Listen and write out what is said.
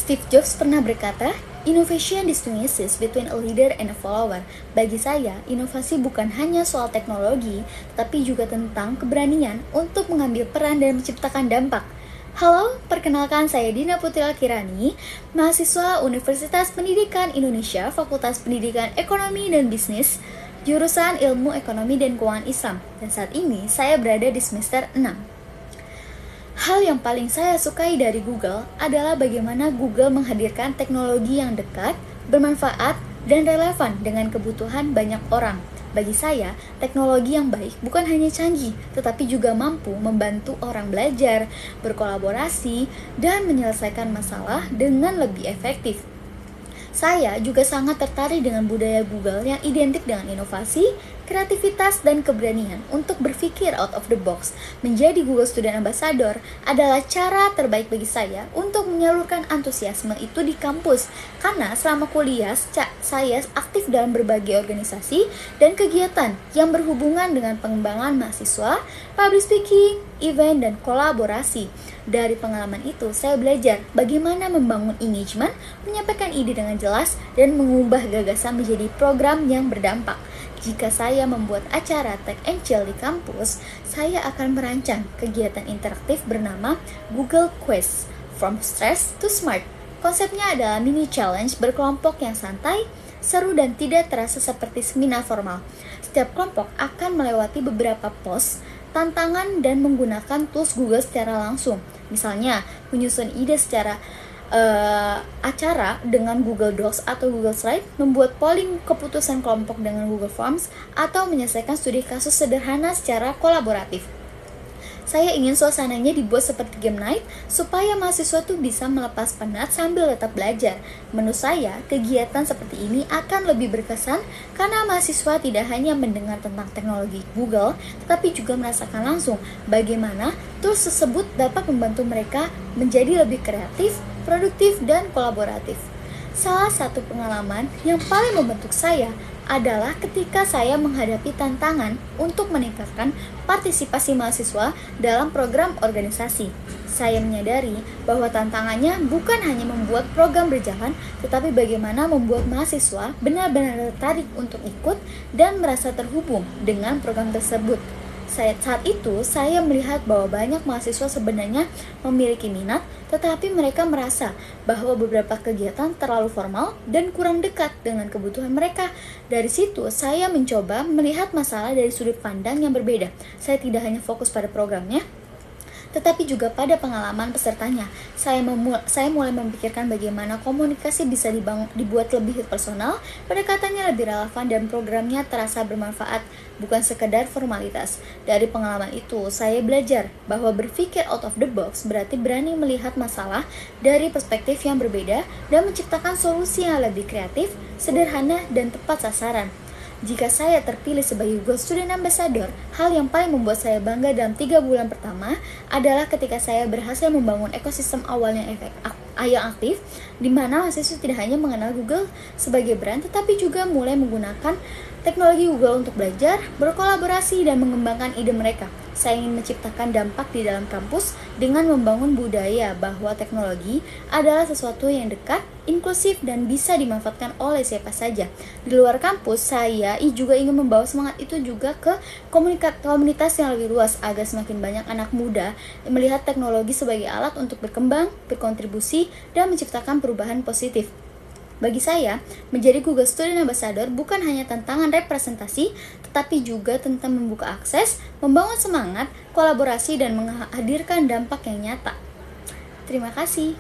Steve Jobs pernah berkata, "Innovation distinguishes between a leader and a follower." Bagi saya, inovasi bukan hanya soal teknologi, tetapi juga tentang keberanian untuk mengambil peran dan menciptakan dampak. Halo, perkenalkan saya Dina Putri Kirani, mahasiswa Universitas Pendidikan Indonesia, Fakultas Pendidikan Ekonomi dan Bisnis, jurusan Ilmu Ekonomi dan Keuangan Islam. Dan saat ini saya berada di semester 6. Hal yang paling saya sukai dari Google adalah bagaimana Google menghadirkan teknologi yang dekat, bermanfaat, dan relevan dengan kebutuhan banyak orang. Bagi saya, teknologi yang baik bukan hanya canggih, tetapi juga mampu membantu orang belajar, berkolaborasi, dan menyelesaikan masalah dengan lebih efektif. Saya juga sangat tertarik dengan budaya Google yang identik dengan inovasi, kreativitas, dan keberanian untuk berpikir out of the box. Menjadi Google Student Ambassador adalah cara terbaik bagi saya untuk menyalurkan antusiasme itu di kampus. Karena selama kuliah, saya aktif dalam berbagai organisasi dan kegiatan yang berhubungan dengan pengembangan mahasiswa, public speaking, event, dan kolaborasi. Dari pengalaman itu, saya belajar bagaimana membangun engagement, menyampaikan ide dengan jelas, dan mengubah gagasan menjadi program yang berdampak. Jika saya membuat acara Tech and Chill di kampus, saya akan merancang kegiatan interaktif bernama Google Quiz, From Stress to Smart. Konsepnya adalah mini challenge berkelompok yang santai, seru, dan tidak terasa seperti seminar formal. Setiap kelompok akan melewati beberapa pos, tantangan, dan menggunakan tools Google secara langsung. Misalnya, menyusun ide secara acara dengan Google Docs atau Google Slide, membuat polling keputusan kelompok dengan Google Forms, atau menyelesaikan studi kasus sederhana secara kolaboratif. Saya ingin suasananya dibuat seperti game night supaya mahasiswa tuh bisa melepas penat sambil tetap belajar. Menurut saya, kegiatan seperti ini akan lebih berkesan karena mahasiswa tidak hanya mendengar tentang teknologi Google, tetapi juga merasakan langsung bagaimana tools tersebut dapat membantu mereka menjadi lebih kreatif, produktif, dan kolaboratif. Salah satu pengalaman yang paling membentuk saya adalah ketika saya menghadapi tantangan untuk meningkatkan partisipasi mahasiswa dalam program organisasi. Saya menyadari bahwa tantangannya bukan hanya membuat program berjalan, tetapi bagaimana membuat mahasiswa benar-benar tertarik untuk ikut dan merasa terhubung dengan program tersebut. Saat itu, saya melihat bahwa banyak mahasiswa sebenarnya memiliki minat, tetapi mereka merasa bahwa beberapa kegiatan terlalu formal dan kurang dekat dengan kebutuhan mereka. Dari situ, saya mencoba melihat masalah dari sudut pandang yang berbeda. Saya tidak hanya fokus pada programnya, tetapi juga pada pengalaman pesertanya. Saya mulai memikirkan bagaimana komunikasi bisa dibuat lebih personal, pendekatannya lebih relevan, dan programnya terasa bermanfaat, bukan sekedar formalitas. Dari pengalaman itu, saya belajar bahwa berpikir out of the box berarti berani melihat masalah dari perspektif yang berbeda dan menciptakan solusi yang lebih kreatif, sederhana, dan tepat sasaran. Jika saya terpilih sebagai Google Student Ambassador, hal yang paling membuat saya bangga dalam 3 bulan pertama adalah ketika saya berhasil membangun ekosistem awal yang aktif, di mana mahasiswa tidak hanya mengenal Google sebagai brand, tetapi juga mulai menggunakan teknologi Google untuk belajar, berkolaborasi, dan mengembangkan ide mereka. Saya ingin menciptakan dampak di dalam kampus dengan membangun budaya bahwa teknologi adalah sesuatu yang dekat, inklusif, dan bisa dimanfaatkan oleh siapa saja. Di luar kampus, saya juga ingin membawa semangat itu juga ke komunitas yang lebih luas agar semakin banyak anak muda melihat teknologi sebagai alat untuk berkembang, berkontribusi, dan menciptakan perubahan positif. Bagi saya, menjadi Google Student Ambassador bukan hanya tantangan representasi, tetapi juga tentang membuka akses, membangun semangat, kolaborasi, dan menghadirkan dampak yang nyata. Terima kasih.